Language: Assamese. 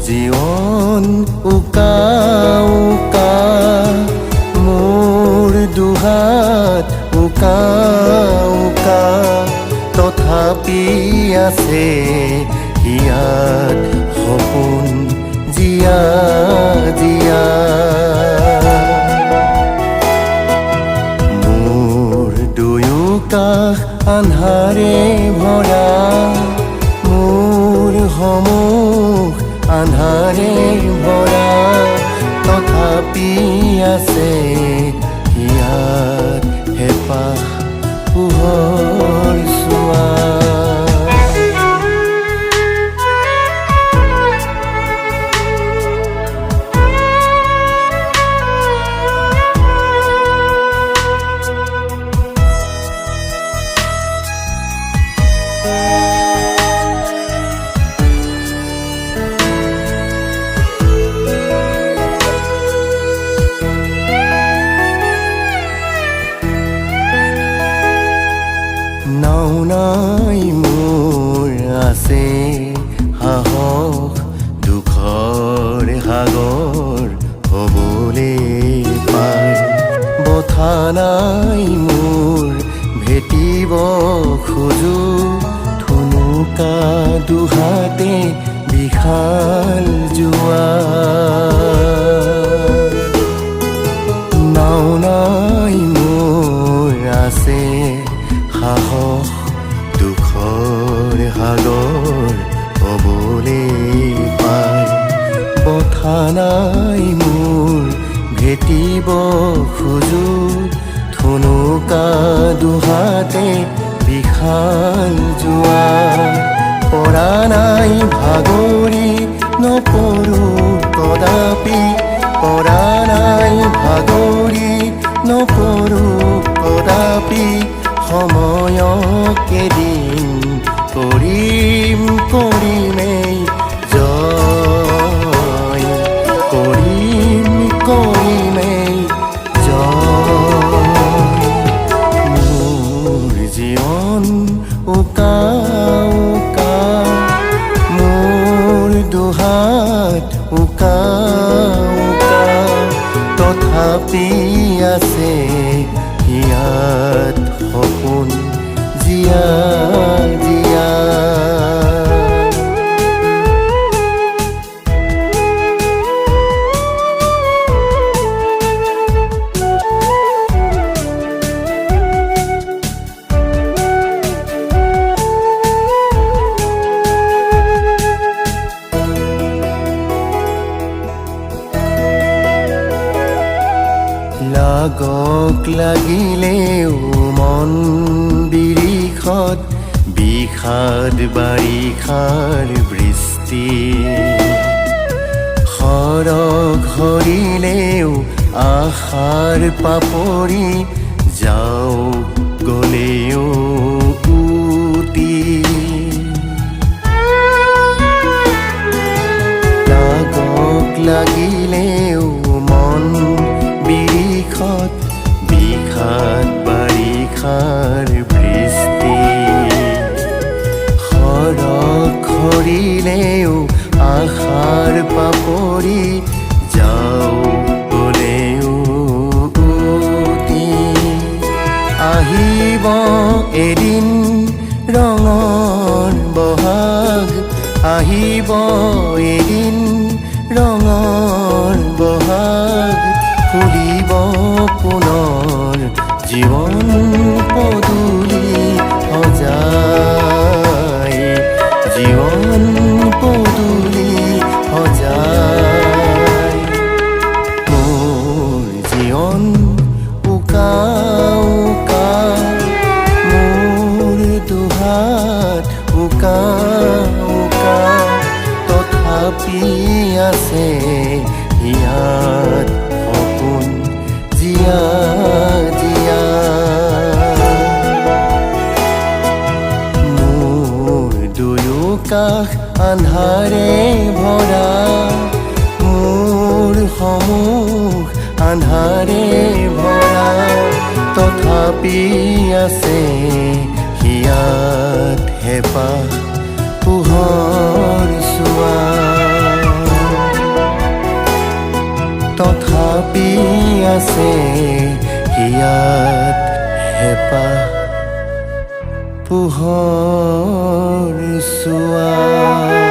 জীৱন উকা উকা মোৰ দুহাত উকা উকা তথাপি আছে ইয়াত সপোন জিয়া জিয়া মোৰ দুয়ো কাষ আন্ধাৰে ভৰা মোৰ সমুখ আন্ধাৰে ভৰা তথাপি আছে ইয়াত হেঁপাহ পোহৰ চোৱা নাও নাই মোৰ আছে সাহস দুখৰ সাগৰ হ'বলৈ পাৰ বঠা নাই মোৰ ভেটিব খোজো থুনুকা দুহাতে বিশাল যোৱা নাও নাই মোৰ আছে সাহস দুখৰ সাগৰ হ'বলৈ পাৰ বঠা নাই মোৰ ভেটিব খোজো থুনুকা দুহাতে বিশাল যোৱা পৰা নাই ভাগৰি নপৰো কদাপি পৰা নাই ভাগৰি নপৰো কদাপি সময়ক এদিন কৰিম কৰিমেই জয় কৰিম কৰিমেই জয় মোৰ জীৱন উকা উকা মোৰ দুহাত উকা উকা তথাপি আছে ইয়াত সপোন জিয়া জিয়া লাগক লাগিলেও মন বিৰিখত বিষাদ বাৰিষাৰ বৃষ্টি সৰগ সৰিলেও আশাৰ পাপৰি যাওক গলেও উটি লাগক লাগিলেও মন বিৰিখত বিষাদ বাৰিষাৰ বৃষ্টি সৰগ সৰিলেও আশাৰ পাপৰি যাও গলেও উটি আহিব এদিন ৰঙৰ বহাগ আহিব এদিন ৰঙৰ বহাগ ফুলিব পুনৰ জীৱন পদূলি সজাই জীৱন পদূলি সজাই মোৰ জীৱন উকা উকা মোৰ দুহাত উকা উকা তথাপি আছে ইয়াত সপোন জিয়া জিয়া মোৰ দুয়ো কাষ আন্ধাৰে ভৰা মোৰ সমুখ আন্ধাৰে ভৰা তথাপি আছে হিয়াত হেঁপাহ পোহৰ চোৱা আছে হিয়াত হেঁপাহ পোহৰ চোৱা